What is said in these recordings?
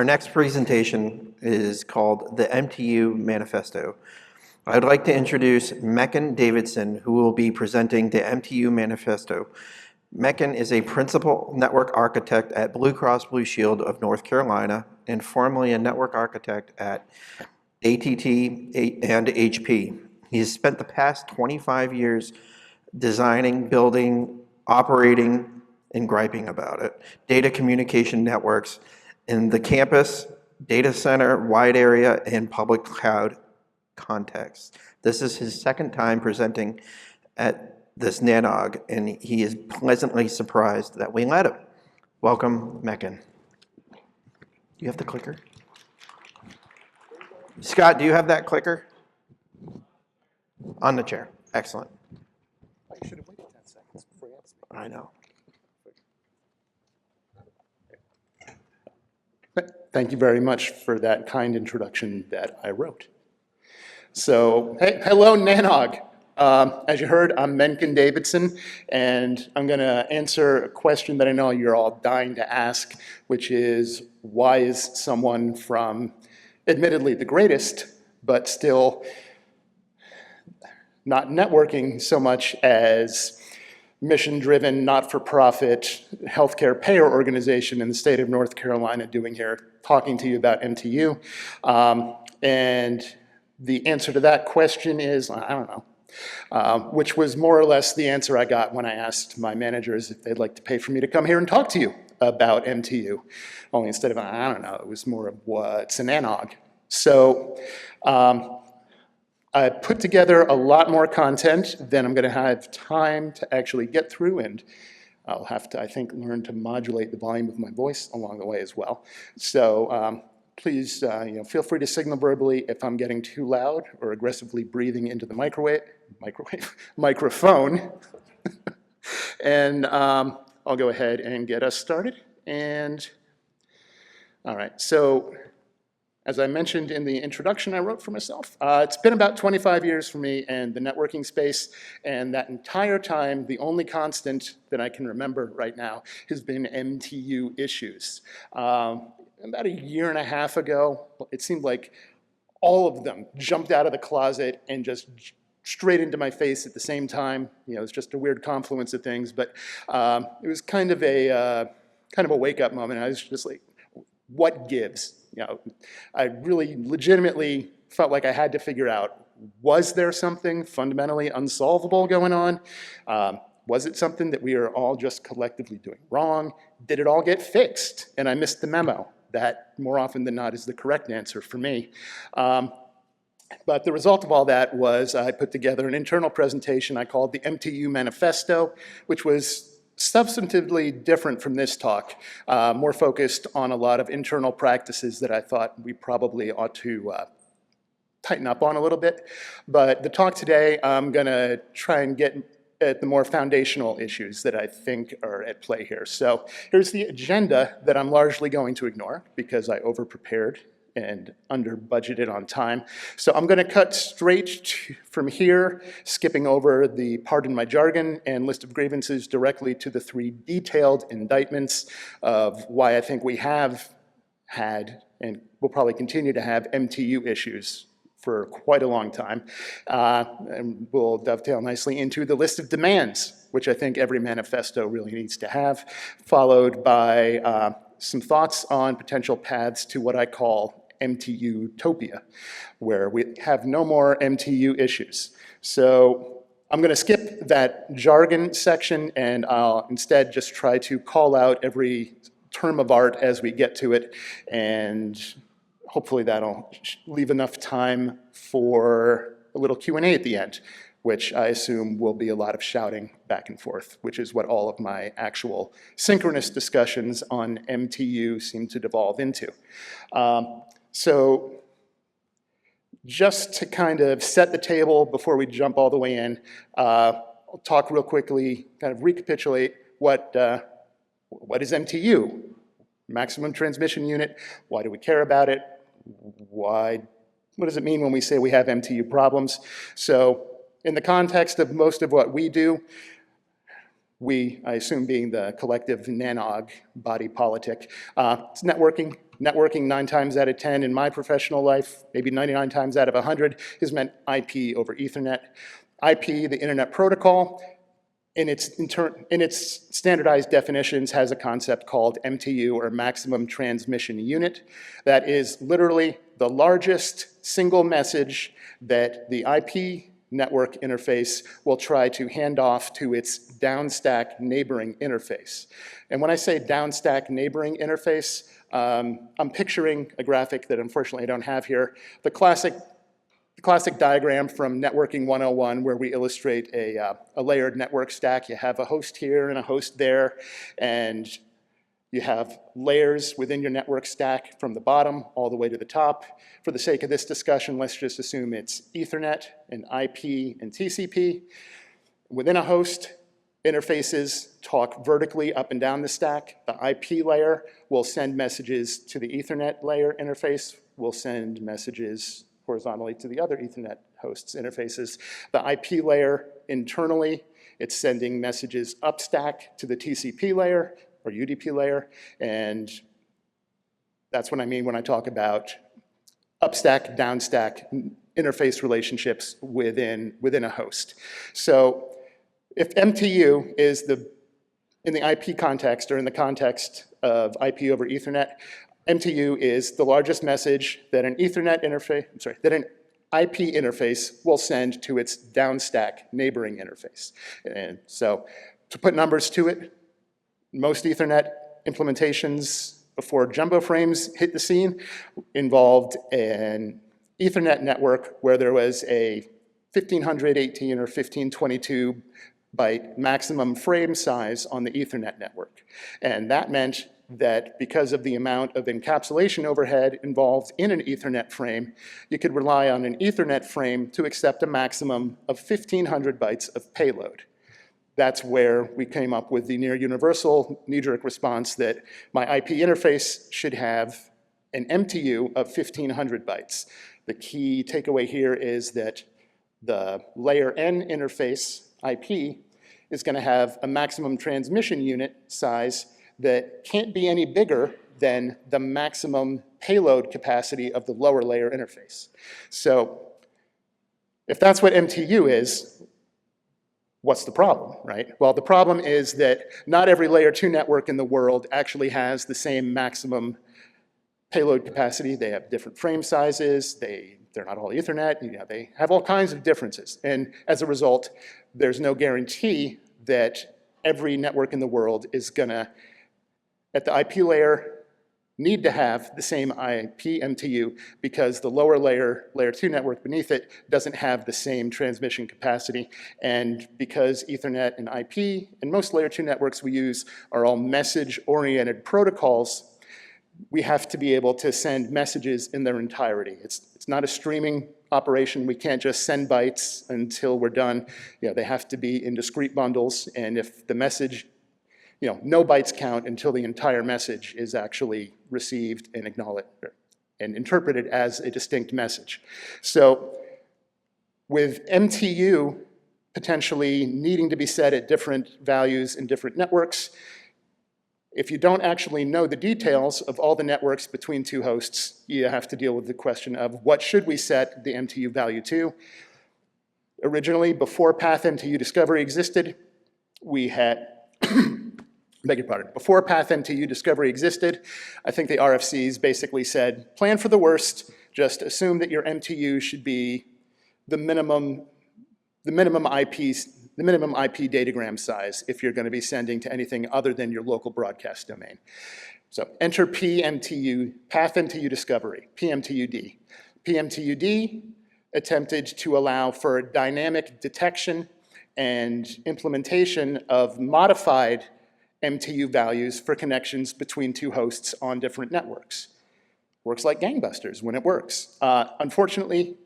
Our next presentation is called the MTU Manifesto. I'd like to introduce Mecken Davidson, who will be presenting the MTU Manifesto. Mecken is a principal network architect at Blue Cross Blue Shield of North Carolina and formerly a network architect at AT&T and HP. He has spent the past 25 years designing, building, operating, and griping about it, data communication networks in the campus, data center, wide area, and public cloud context. This is his second time presenting at this NANOG, and he is pleasantly surprised that we let him. Welcome, Mecken. Do you have the clicker? Scott, do you have that clicker? On the chair. Excellent. I should have waited 10 seconds before you asked me. I know. Thank you very much for that kind introduction that I wrote. So, hey, hello, NANOG. As you heard, I'm Mecken Davidson, and I'm going to answer a question that I know you're all dying to ask, which is, why is someone from, admittedly, the greatest, but still not networking so much as mission-driven, not-for-profit healthcare payer organization in the state of North Carolina doing here, talking to you about MTU. And the answer to that question is, I don't know, which was more or less the answer I got when I asked my managers if they'd like to pay for me to come here and talk to you about MTU. Only instead of, I don't know, it was more of what's an ANOG. So I put together a lot more content than I'm going to have time to actually get through, and I'll have to, I think, learn to modulate the volume of my voice along the way as well. So please, feel free to signal verbally if I'm getting too loud or aggressively breathing into the microphone. And I'll go ahead and get us started. And all right, so as I mentioned in the introduction I wrote for myself, it's been about 25 years for me in the networking space, and that entire time, the only constant that I can remember right now has been MTU issues. About a year and a half ago, it seemed like all of them jumped out of the closet and just straight into my face at the same time. You know, it's just a weird confluence of things, but it was kind of a wake-up moment. I was just like, what gives? You know, I really legitimately felt like I had to figure out, was there something fundamentally unsolvable going on? Was it something that we are all just collectively doing wrong? Did it all get fixed? And I missed the memo. That, more often than not, is the correct answer for me. But the result of all that was I put together an internal presentation I called the MTU Manifesto, which was substantively different from this talk, more focused on a lot of internal practices that I thought we probably ought to tighten up on a little bit. But the talk today, I'm going to try and get at the more foundational issues that I think are at play here. So here's the agenda that I'm largely going to ignore because I over-prepared and under-budgeted on time. So I'm going to cut straight from here, skipping over the pardon my jargon and list of grievances directly to the 3 detailed indictments of why I think we have had and will probably continue to have MTU issues for quite a long time. And we'll dovetail nicely into the list of demands, which I think every manifesto really needs to have, followed by some thoughts on potential paths to what I call MTUtopia, where we have no more MTU issues. So I'm going to skip that jargon section, and I'll instead just try to call out every term of art as we get to it, and hopefully that'll leave enough time for a little Q&A at the end, which I assume will be a lot of shouting back and forth, which is what all of my actual synchronous discussions on MTU seem to devolve into. So just to kind of set the table before we jump all the way in, I'll talk real quickly, kind of recapitulate what is MTU? Maximum transmission unit. Why do we care about it? What does it mean when we say we have MTU problems? So in the context of most of what we do, We, I assume being the collective nanog body politic. It's networking. Networking 9 times out of 10 in my professional life, maybe 99 times out of 100, has meant IP over Ethernet. IP, the Internet Protocol, in its standardized definitions, has a concept called MTU, or maximum transmission unit. That is literally the largest single message that the IP network interface will try to hand off to its downstack neighboring interface. And when I say downstack neighboring interface, I'm picturing a graphic that unfortunately I don't have here. The classic diagram from Networking 101, where we illustrate a layered network stack. You have a host here and a host there, and you have layers within your network stack from the bottom all the way to the top. For the sake of this discussion, let's just assume it's Ethernet and IP and TCP. Within a host, interfaces talk vertically up and down the stack. The IP layer will send messages to the Ethernet layer interface, will send messages horizontally to the other Ethernet hosts interfaces. The IP layer internally, it's sending messages upstack to the TCP layer or UDP layer, and that's what I mean when I talk about upstack, downstack interface relationships within a host. So if MTU is in the IP context, or in the context of IP over Ethernet, MTU is the largest message that an Ethernet interface, that an IP interface will send to its downstack neighboring interface. And so to put numbers to it, most Ethernet implementations before jumbo frames hit the scene involved an Ethernet network where there was a 1518 or 1522 byte maximum frame size on the Ethernet network. And that meant that because of the amount of encapsulation overhead involved in an Ethernet frame, you could rely on an Ethernet frame to accept a maximum of 1500 bytes of payload. That's where we came up with the near universal knee-jerk response that my IP interface should have an MTU of 1500 bytes. The key takeaway here is that the layer N interface, IP, is going to have a maximum transmission unit size that can't be any bigger than the maximum payload capacity of the lower layer interface. So if that's what MTU is, what's the problem, right? Well, the problem is that not every layer 2 network in the world actually has the same maximum payload capacity. They have different frame sizes. They're not all Ethernet. You know, they have all kinds of differences. And as a result, there's no guarantee that every network in the world is gonna, at the IP layer, need to have the same IP MTU because the lower layer, layer 2 network beneath it, doesn't have the same transmission capacity. And because Ethernet and IP and most layer 2 networks we use are all message-oriented protocols, we have to be able to send messages in their entirety. It's not a streaming operation. We can't just send bytes until we're done. You know, they have to be in discrete bundles, and if the message, you know, no bytes count until the entire message is actually received and acknowledged and interpreted as a distinct message. So with MTU potentially needing to be set at different values in different networks, if you don't actually know the details of all the networks between 2 hosts, you have to deal with the question of what should we set the MTU value to. Originally, before Path MTU discovery existed, we had, beg your pardon, before Path MTU discovery existed, I think the RFCs basically said, plan for the worst, just assume that your MTU should be the minimum IP datagram size if you're going to be sending to anything other than your local broadcast domain. So enter PMTU, Path MTU discovery, PMTUD. PMTUD attempted to allow for dynamic detection and implementation of modified MTU values for connections between 2 hosts on different networks. Works like gangbusters when it works. Unfortunately,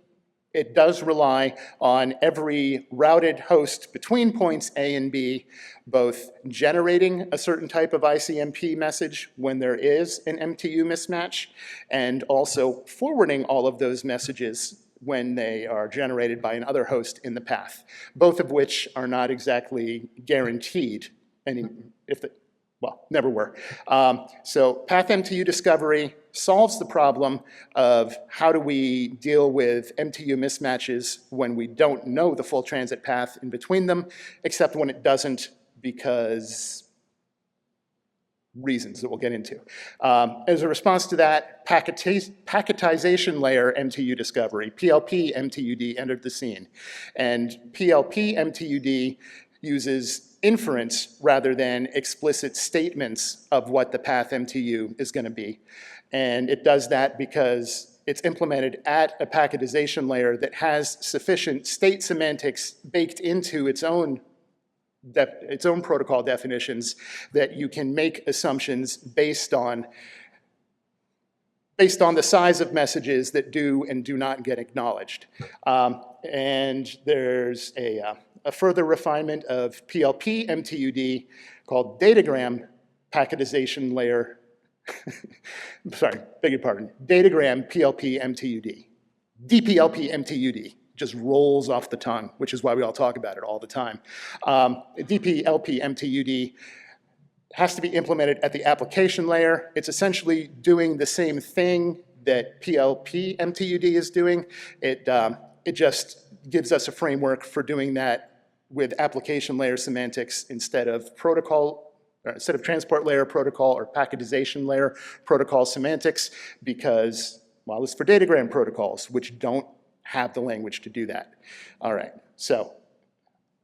it does rely on every routed host between points A and B, both generating a certain type of ICMP message when there is an MTU mismatch, and also forwarding all of those messages when they are generated by another host in the path, both of which are not exactly guaranteed never were. So path MTU discovery solves the problem of how do we deal with MTU mismatches when we don't know the full transit path in between them, except when it doesn't because reasons that we'll get into. As a response to that, packetization layer MTU discovery, PLP MTUD, entered the scene. And PLP MTUD uses inference rather than explicit statements of what the path MTU is going to be. And it does that because it's implemented at a packetization layer that has sufficient state semantics baked into its own protocol definitions that you can make assumptions based on the size of messages that do and do not get acknowledged. And there's a further refinement of PLP MTUD called datagram packetization layer. Sorry, beg your pardon. Datagram PLP MTUD. DPLP MTUD just rolls off the tongue, which is why we all talk about it all the time. DPLP MTUD has to be implemented at the application layer. It's essentially doing the same thing that PLP MTUD is doing. It just gives us a framework for doing that with application layer semantics instead of transport layer protocol or packetization layer protocol semantics, because, well, it's for datagram protocols, which don't have the language to do that. All right, so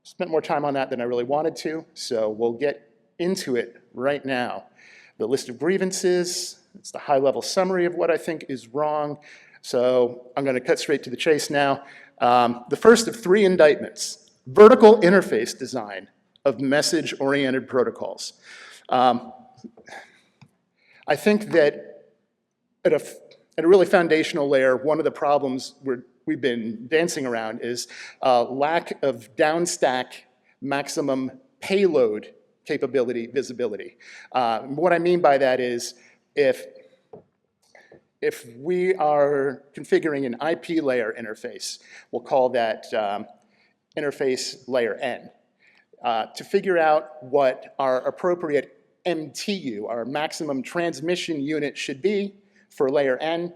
spent more time on that than I really wanted to, so we'll get into it right now. The list of grievances, it's the high-level summary of what I think is wrong, so I'm going to cut straight to the chase now. The first of 3 indictments, vertical interface design of message-oriented protocols. I think that at a really foundational layer, one of the problems we've been dancing around is lack of downstack maximum payload capability visibility. What I mean by that is if we are configuring an IP layer interface, we'll call that interface layer N. To figure out what our appropriate MTU, our maximum transmission unit, should be for layer N,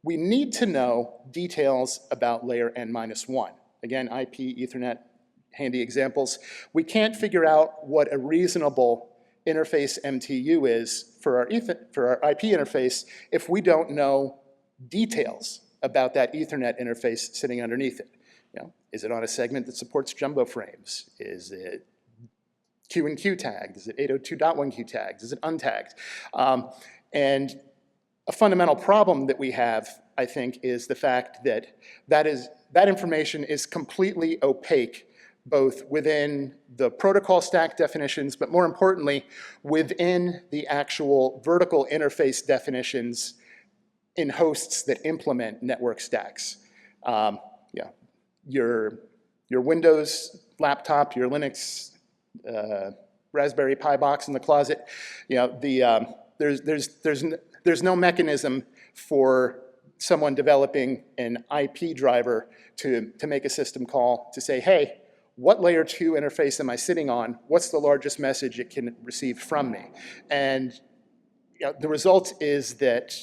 we need to know details about layer N-1. Again, IP, Ethernet, handy examples. We can't figure out what a reasonable interface MTU is for our IP interface if we don't know details about that Ethernet interface sitting underneath it. Is it on a segment that supports jumbo frames? Is it Q and Q tagged? Is it 802.1Q tagged? Is it untagged? And a fundamental problem that we have, I think, is the fact that that information is completely opaque, both within the protocol stack definitions, but more importantly, within the actual vertical interface definitions in hosts that implement network stacks. Your Windows laptop, your Linux Raspberry Pi box in the closet, there's no mechanism for someone developing an IP driver to make a system call to say, hey, what layer 2 interface am I sitting on? What's the largest message it can receive from me? And the result is that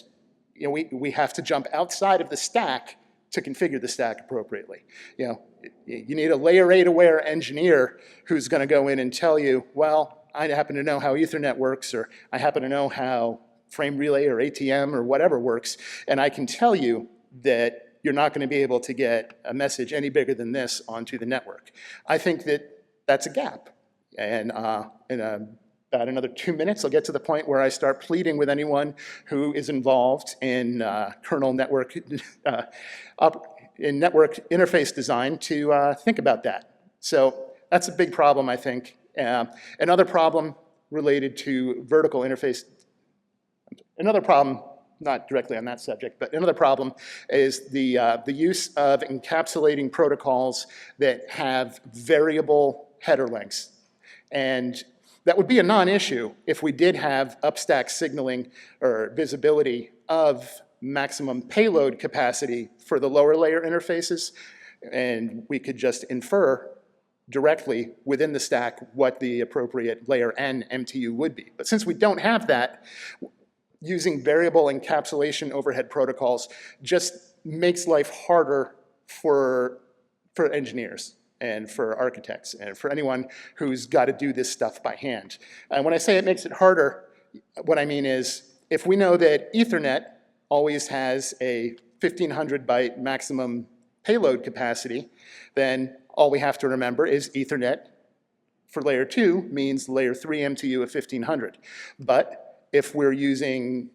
we have to jump outside of the stack to configure the stack appropriately. You need a layer 8 aware engineer who's going to go in and tell you, well, I happen to know how Ethernet works, or I happen to know how frame relay or ATM or whatever works, and I can tell you that you're not going to be able to get a message any bigger than this onto the network. I think that that's a gap. And in about another 2 minutes, I'll get to the point where I start pleading with anyone who is involved in kernel network, in network interface design to think about that. So that's a big problem, I think. Another problem related to vertical interface, another problem, not directly on that subject, but another problem is the use of encapsulating protocols that have variable header lengths. And that would be a non-issue if we did have upstack signaling or visibility of maximum payload capacity for the lower layer interfaces, and we could just infer directly within the stack what the appropriate layer N MTU would be. But since we don't have that, using variable encapsulation overhead protocols just makes life harder for engineers and for architects and for anyone who's got to do this stuff by hand. And when I say it makes it harder, what I mean is if we know that Ethernet always has a 1500 byte maximum payload capacity, then all we have to remember is Ethernet for layer 2 means layer 3 MTU of 1500. But if we're using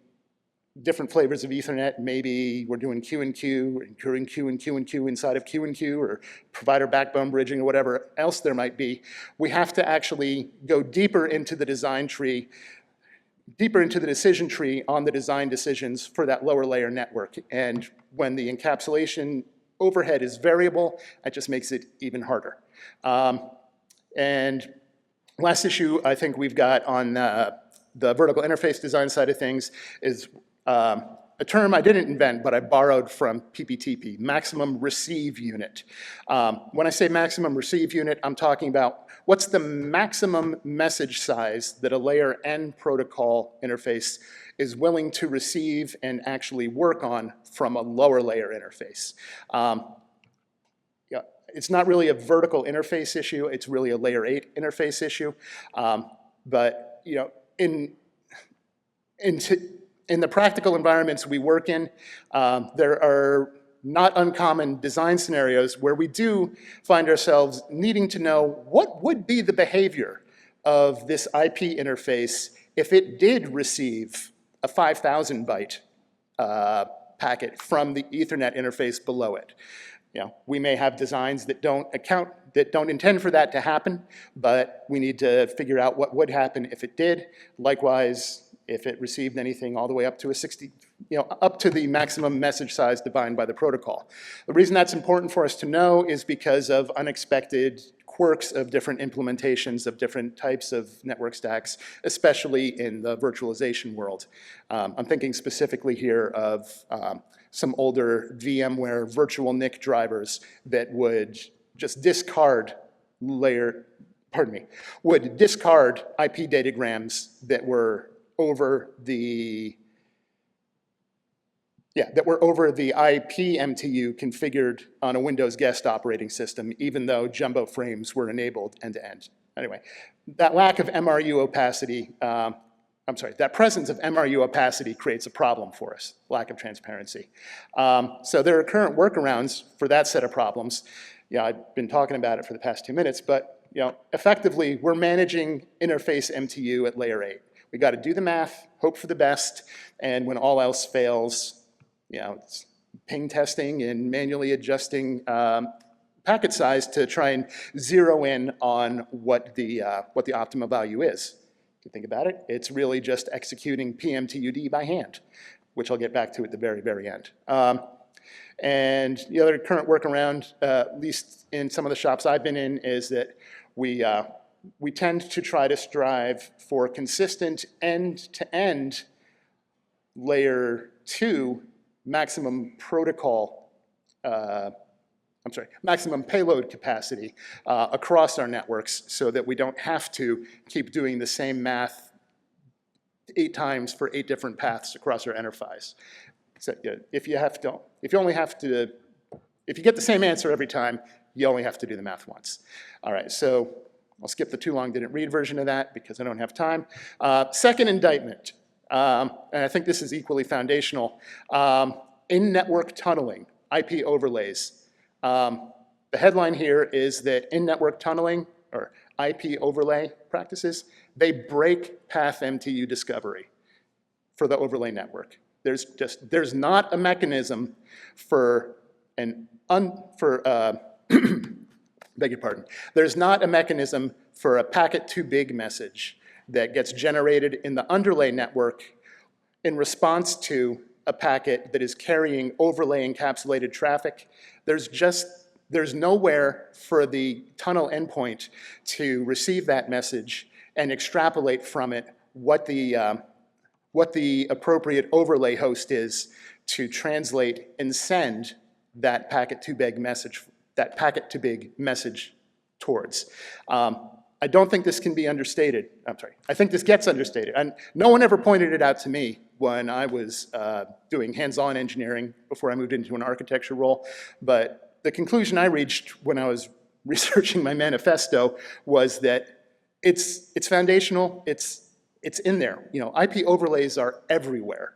different flavors of Ethernet, maybe we're doing Q and Q, or incurring Q and Q and Q inside of Q and Q, or provider backbone bridging, or whatever else there might be, we have to actually go deeper into the design tree, deeper into the decision tree on the design decisions for that lower layer network. And when the encapsulation overhead is variable, that just makes it even harder. And last issue I think we've got on the vertical interface design side of things is a term I didn't invent, but I borrowed from PPTP, maximum receive unit. When I say maximum receive unit, I'm talking about what's the maximum message size that a layer N protocol interface is willing to receive and actually work on from a lower layer interface. It's not really a vertical interface issue, it's really a layer 8 interface issue. But in the practical environments we work in, there are not uncommon design scenarios where we do find ourselves needing to know what would be the behavior of this IP interface if it did receive a 5,000 byte packet from the Ethernet interface below it. We may have designs that don't intend for that to happen, but we need to figure out what would happen if it did. Likewise, if it received anything all the way up to up to the maximum message size defined by the protocol. The reason that's important for us to know is because of unexpected quirks of different implementations of different types of network stacks, especially in the virtualization world. I'm thinking specifically here of some older VMware virtual NIC drivers that would just discard would discard IP datagrams that were over the IP MTU configured on a Windows guest operating system, even though jumbo frames were enabled end-to-end. Anyway, that lack of MRU opacity, that presence of MRU opacity creates a problem for us, lack of transparency. So there are current workarounds for that set of problems. I've been talking about it for the past 2 minutes, but effectively, we're managing interface MTU at layer 8. We got to do the math, hope for the best, and when all else fails, it's ping testing and manually adjusting packet size to try and zero in on what the optimal value is. If you think about it, it's really just executing PMTUD by hand, which I'll get back to at the very, very end. And the other current workaround, at least in some of the shops I've been in, is that we tend to try to strive for consistent end-to-end layer 2 maximum maximum payload capacity across our networks so that we don't have to keep doing the same math 8 times for 8 different paths across our enterprise. So if you get the same answer every time, you only have to do the math once. All right, so I'll skip the too long didn't read version of that because I don't have time. Second indictment, and I think this is equally foundational, in-network tunneling, IP overlays. The headline here is that in-network tunneling, or IP overlay practices, they break path MTU discovery for the overlay network. There's not a mechanism for beg your pardon. There's not a mechanism for a packet too big message that gets generated in the underlay network in response to a packet that is carrying overlay encapsulated traffic. There's nowhere for the tunnel endpoint to receive that message and extrapolate from it what the appropriate overlay host is to translate and send that packet too big message towards. I don't think this can be understated. I think this gets understated. And no one ever pointed it out to me when I was doing hands-on engineering before I moved into an architecture role. But the conclusion I reached when I was researching my manifesto was that it's foundational, it's in there. You know, IP overlays are everywhere,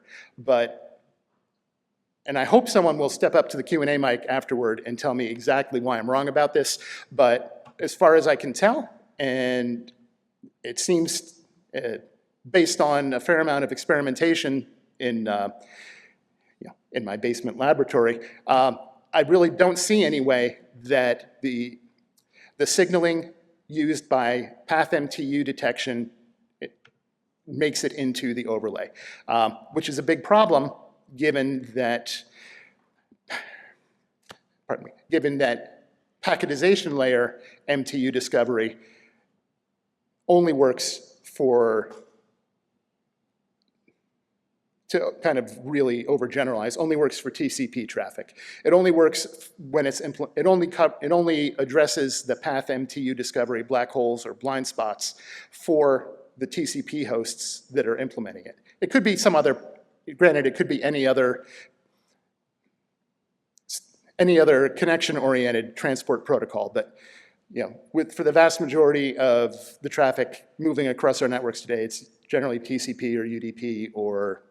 and I hope someone will step up to the Q&A mic afterward and tell me exactly why I'm wrong about this, but as far as I can tell, and it seems based on a fair amount of experimentation in my basement laboratory, I really don't see any way that the signaling used by path MTU detection makes it into the overlay, which is a big problem given that packetization layer MTU discovery only works to kind of really overgeneralize, only works for TCP traffic. It only works when it only addresses the path MTU discovery, black holes or blind spots for the TCP hosts that are implementing it. It could be some other, granted, it could be any other connection-oriented transport protocol, but for the vast majority of the traffic moving across our networks today, it's generally TCP or UDP or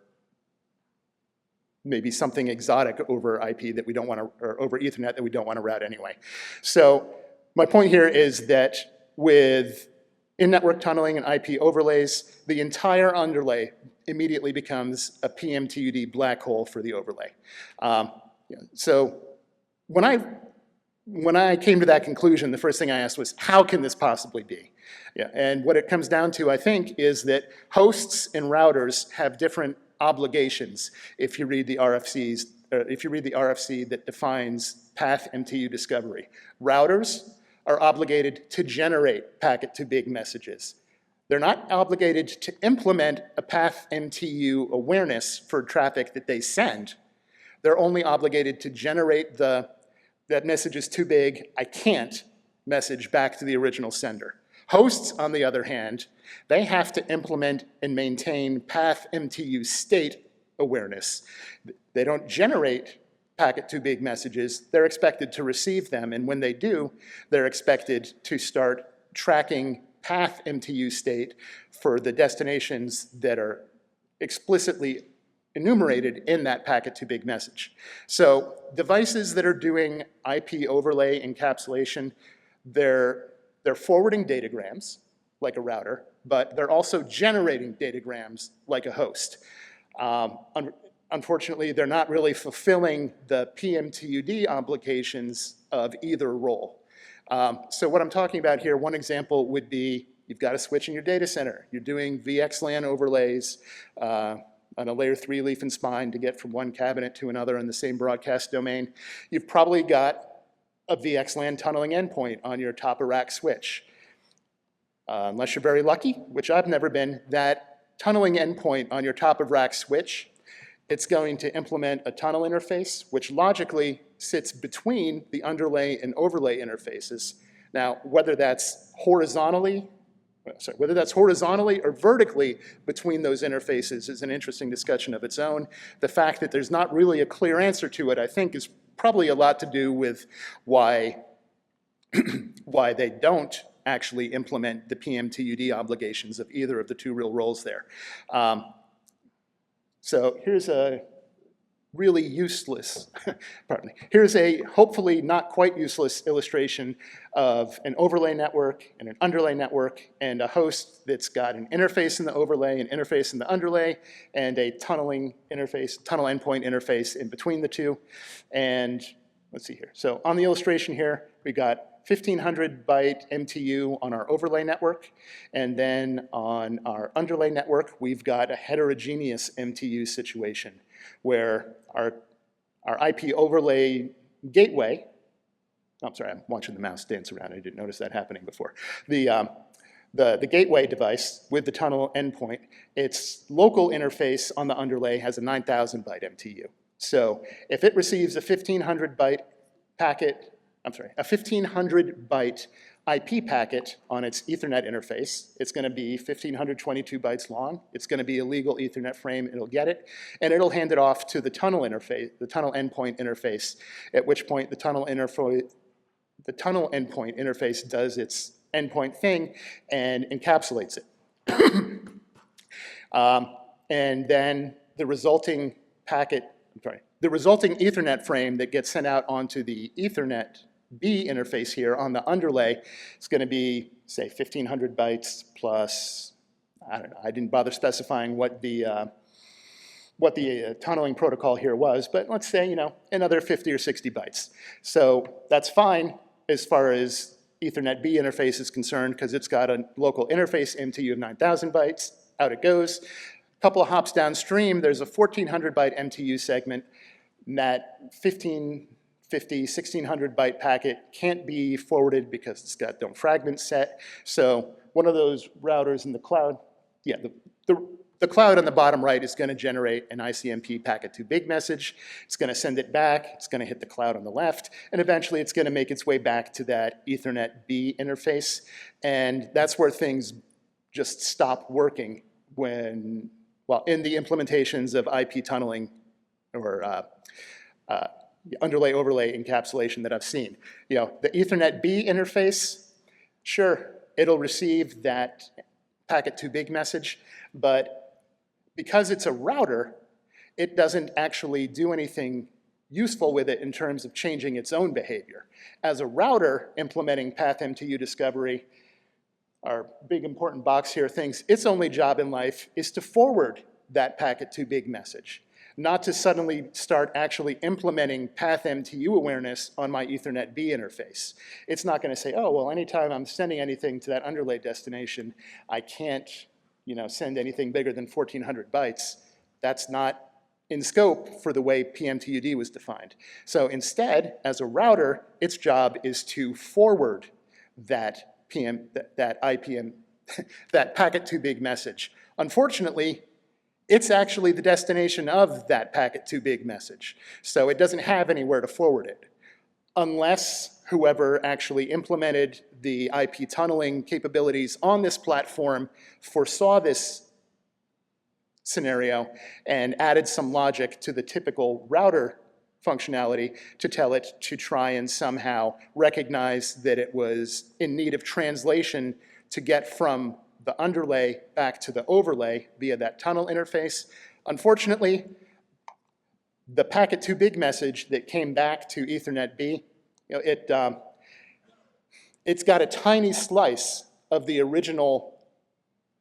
maybe something exotic over IP that we don't want to, or over Ethernet that we don't want to route anyway. So my point here is that with in-network tunneling and IP overlays, the entire underlay immediately becomes a PMTUD black hole for the overlay. So when I came to that conclusion, the first thing I asked was, how can this possibly be? And what it comes down to, I think, is that hosts and routers have different obligations if you read the RFCs, if you read the RFC that defines path MTU discovery. Routers are obligated to generate packet-to-big messages. They're not obligated to implement a path MTU awareness for traffic that they send. They're only obligated to generate that message is too big, I can't message back to the original sender. Hosts, on the other hand, they have to implement and maintain path MTU state awareness. They don't generate packet-to-big messages, they're expected to receive them, and when they do, they're expected to start tracking path MTU state for the destinations that are explicitly enumerated in that packet-to-big message. So devices that are doing IP overlay encapsulation, they're forwarding datagrams, like a router, but they're also generating datagrams like a host. Unfortunately, they're not really fulfilling the PMTUD obligations of either role. So what I'm talking about here, one example would be, you've got a switch in your data center. You're doing VXLAN overlays on a layer 3 leaf and spine to get from one cabinet to another in the same broadcast domain. You've probably got a VXLAN tunneling endpoint on your top of rack switch. Unless you're very lucky, which I've never been, that tunneling endpoint on your top of rack switch, it's going to implement a tunnel interface, which logically sits between the underlay and overlay interfaces. Now, whether that's horizontally or vertically between those interfaces is an interesting discussion of its own. The fact that there's not really a clear answer to it, I think, is probably a lot to do with why they don't actually implement the PMTUD obligations of either of the two real roles there. So here's a really useless, pardon me, here's a hopefully not quite useless illustration of an overlay network and an underlay network and a host that's got an interface in the overlay, an interface in the underlay, and a tunneling interface, tunnel endpoint interface in between the two. And let's see here. So on the illustration here, we got 1500 byte MTU on our overlay network, and then on our underlay network, we've got a heterogeneous MTU situation where our IP overlay gateway, I'm sorry, I'm watching the mouse dance around. I didn't notice that happening before. The gateway device with the tunnel endpoint, its local interface on the underlay has a 9000 byte MTU. So if it receives a 1500 byte packet, a 1500 byte IP packet on its Ethernet interface. It's going to be 1,522 bytes long. It's going to be a legal Ethernet frame. It'll get it, and it'll hand it off to the tunnel interface, the tunnel endpoint interface, at which point the tunnel endpoint interface does its endpoint thing and encapsulates it. And then the resulting the resulting Ethernet frame that gets sent out onto the Ethernet B interface here on the underlay is going to be, say, 1,500 bytes plus, I don't know, I didn't bother specifying what the tunneling protocol here was, but let's say, another 50 or 60 bytes. So that's fine as far as Ethernet B interface is concerned, because it's got a local interface MTU of 9,000 bytes. Out it goes. A couple of hops downstream, there's a 1,400 byte MTU segment. That 1,550, 1,600 byte packet can't be forwarded because it's got don't fragment set. So one of those routers in the cloud, the cloud on the bottom right is going to generate an ICMP packet too big message. It's going to send it back. It's going to hit the cloud on the left. And eventually it's going to make its way back to that Ethernet B interface. And that's where things just stop working when, well, in the implementations of IP tunneling or underlay overlay encapsulation that I've seen. The Ethernet B interface, sure, it'll receive that packet too big message, but because it's a router, it doesn't actually do anything useful with it in terms of changing its own behavior. As a router implementing path MTU discovery, our big important box here thinks its only job in life is to forward that packet too big message, not to suddenly start actually implementing path MTU awareness on my Ethernet B interface. It's not going to say, oh, well, anytime I'm sending anything to that underlay destination, I can't send anything bigger than 1,400 bytes. That's not in scope for the way PMTUD was defined. So instead, as a router, its job is to forward that that packet too big message. Unfortunately, it's actually the destination of that packet too big message. So it doesn't have anywhere to forward it, unless whoever actually implemented the IP tunneling capabilities on this platform foresaw this scenario and added some logic to the typical router functionality to tell it to try and somehow recognize that it was in need of translation to get from the underlay back to the overlay via that tunnel interface. Unfortunately, the packet too big message that came back to Ethernet B, it's got a tiny slice of the original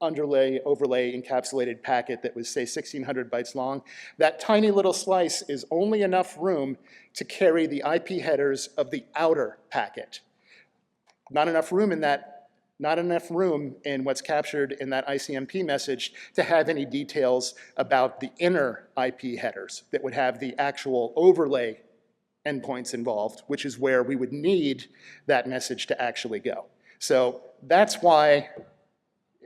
underlay, overlay, encapsulated packet that was, say, 1,600 bytes long. That tiny little slice is only enough room to carry the IP headers of the outer packet. Not enough room in what's captured in that ICMP message to have any details about the inner IP headers that would have the actual overlay endpoints involved, which is where we would need that message to actually go. So that's why,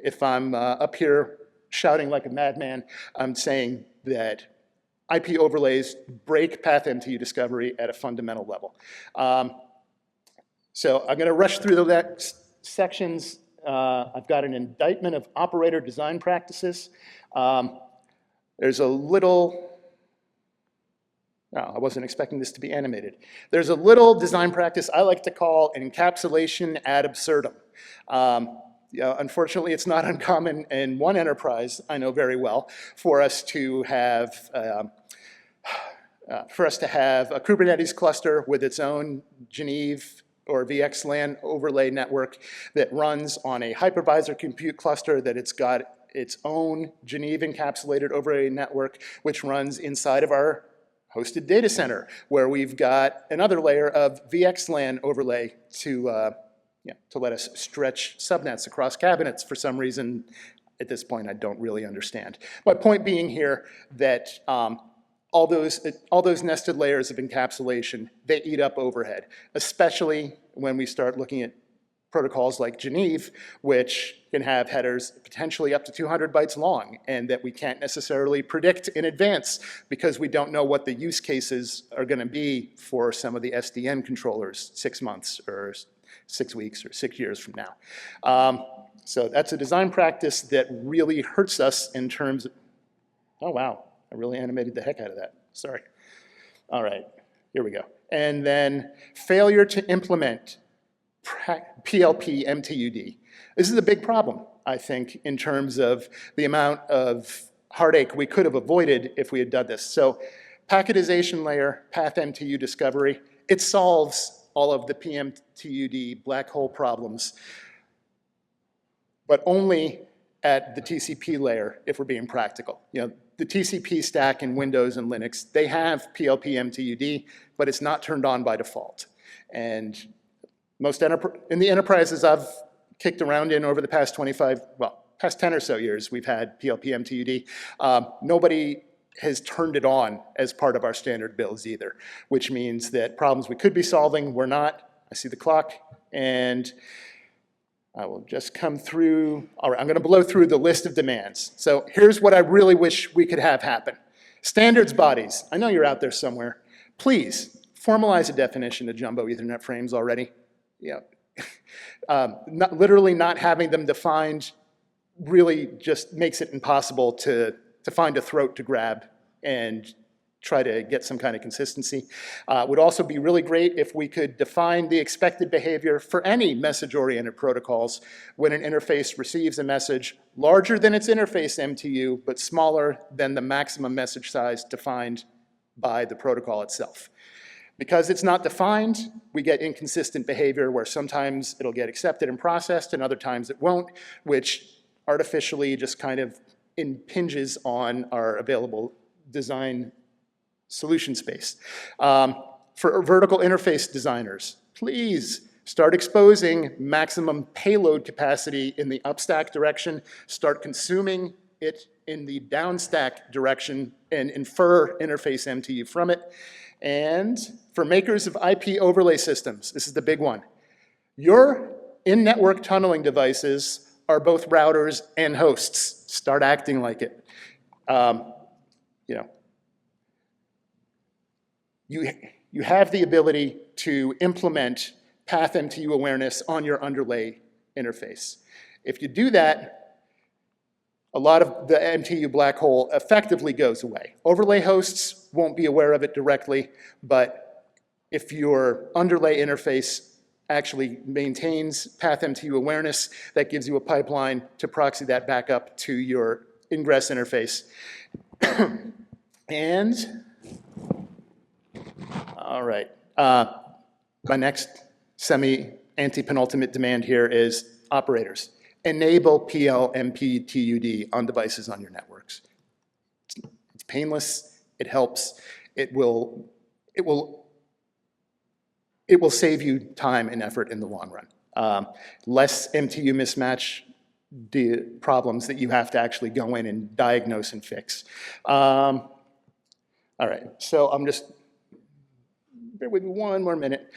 if I'm up here shouting like a madman, I'm saying that IP overlays break path MTU discovery at a fundamental level. So I'm going to rush through the sections. I've got an indictment of operator design practices. There's a little, I wasn't expecting this to be animated. There's a little design practice I like to call encapsulation ad absurdum. Unfortunately, it's not uncommon in one enterprise I know very well for us to have a Kubernetes cluster with its own Geneve or VXLAN overlay network that runs on a hypervisor compute cluster that it's got its own Geneve encapsulated overlay network, which runs inside of our hosted data center, where we've got another layer of VXLAN overlay to let us stretch subnets across cabinets for some reason. At this point, I don't really understand. My point being here that all those nested layers of encapsulation, they eat up overhead, especially when we start looking at protocols like Geneve, which can have headers potentially up to 200 bytes long, and that we can't necessarily predict in advance because we don't know what the use cases are going to be for some of the SDN controllers 6 months or 6 weeks or 6 years from now. So that's a design practice that really hurts us in terms of, oh wow, I really animated the heck out of that, sorry. All right, here we go. And then failure to implement PLP MTUD. This is a big problem, I think, in terms of the amount of heartache we could have avoided if we had done this. So packetization layer, path MTU discovery, it solves all of the PMTUD black hole problems, but only at the TCP layer if we're being practical. You know, the TCP stack in Windows and Linux, they have PLP MTUD, but it's not turned on by default. And most in the enterprises I've kicked around in over the past 10 or so years, we've had PLP MTUD. Nobody has turned it on as part of our standard builds either, which means that problems we could be solving, we're not. I see the clock, and I will just come through. All right, I'm going to blow through the list of demands. So here's what I really wish we could have happen. Standards bodies, I know you're out there somewhere. Please formalize a definition of jumbo Ethernet frames already. Yeah. Literally not having them defined really just makes it impossible to find a throat to grab and try to get some kind of consistency. Would also be really great if we could define the expected behavior for any message-oriented protocols when an interface receives a message larger than its interface MTU, but smaller than the maximum message size defined by the protocol itself. Because it's not defined, we get inconsistent behavior where sometimes it'll get accepted and processed and other times it won't, which artificially just kind of impinges on our available design solution space. For vertical interface designers, please start exposing maximum payload capacity in the upstack direction, start consuming it in the downstack direction and infer interface MTU from it. And for makers of IP overlay systems, this is the big one. Your in-network tunneling devices are both routers and hosts. Start acting like it. You have the ability to implement path MTU awareness on your underlay interface. If you do that, a lot of the MTU black hole effectively goes away. Overlay hosts won't be aware of it directly, but if your underlay interface actually maintains path MTU awareness, that gives you a pipeline to proxy that back up to your ingress interface. And, all right, my next anti-penultimate demand here is operators. Enable PLMPTUD on devices on your networks. It's painless, it helps, it will save you time and effort in the long run. Less MTU mismatch problems that you have to actually go in and diagnose and fix. All right, so I'm just, bear with me one more minute.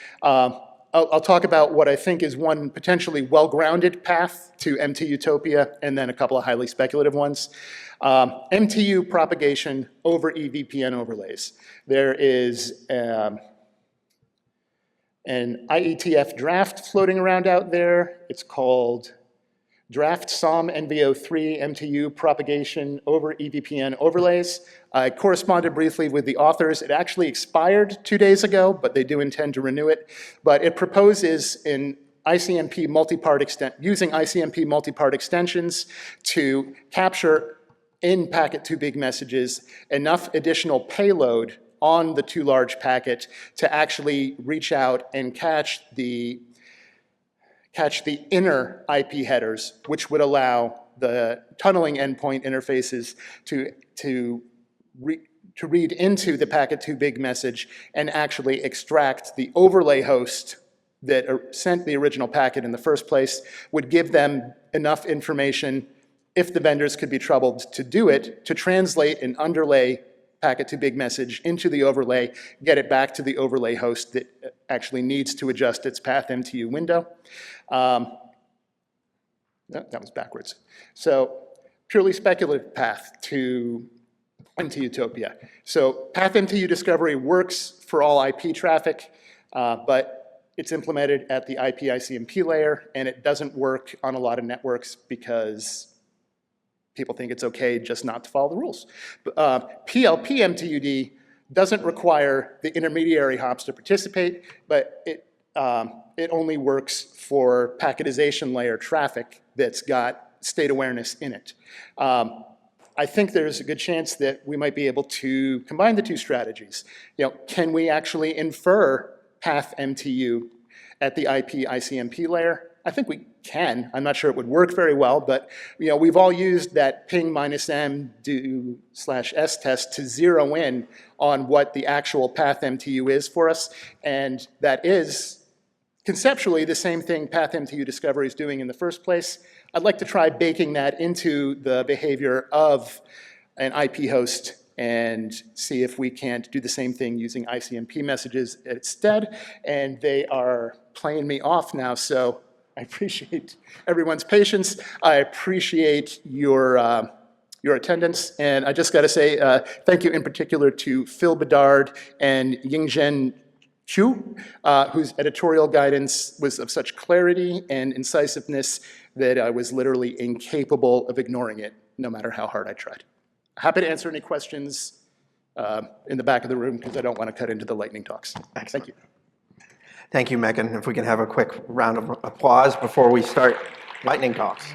I'll talk about what I think is one potentially well-grounded path to MTUtopia, and then a couple of highly speculative ones. MTU propagation over EVPN overlays. There is an IETF draft floating around out there. It's called Draft SOM NVO3 MTU propagation over EVPN overlays. I corresponded briefly with the authors. It actually expired 2 days ago, but they do intend to renew it. But it proposes using ICMP multi-part extensions to capture in packet-to-big messages enough additional payload on the too large packet to actually reach out and catch the inner IP headers, which would allow the tunneling endpoint interfaces to read into the packet-to-big message and actually extract the overlay host that sent the original packet in the first place, would give them enough information, if the vendors could be troubled to do it, to translate an underlay packet-to-big message into the overlay, get it back to the overlay host that actually needs to adjust its path MTU window. That was backwards. So purely speculative path to MTUtopia. So path MTU discovery works for all IP traffic, but it's implemented at the IP ICMP layer, and it doesn't work on a lot of networks because people think it's okay just not to follow the rules. PLP MTUD doesn't require the intermediary hops to participate, but it only works for packetization layer traffic that's got state awareness in it. I think there's a good chance that we might be able to combine the two strategies. Can we actually infer path MTU at the IP ICMP layer? I think we can. I'm not sure it would work very well, but we've all used that ping -m do /s test to zero in on what the actual path MTU is for us, and that is conceptually the same thing path MTU discovery is doing in the first place. I'd like to try baking that into the behavior of an IP host and see if we can't do the same thing using ICMP messages instead, and they are playing me off now, so I appreciate everyone's patience. I appreciate your attendance, and I just got to say thank you in particular to Phil Bedard and Yingzhen Chu, whose editorial guidance was of such clarity and incisiveness that I was literally incapable of ignoring it, no matter how hard I tried. Happy to answer any questions in the back of the room, because I don't want to cut into the lightning talks. Excellent. Thank you. Thank you, Megan. If we can have a quick round of applause before we start lightning talks.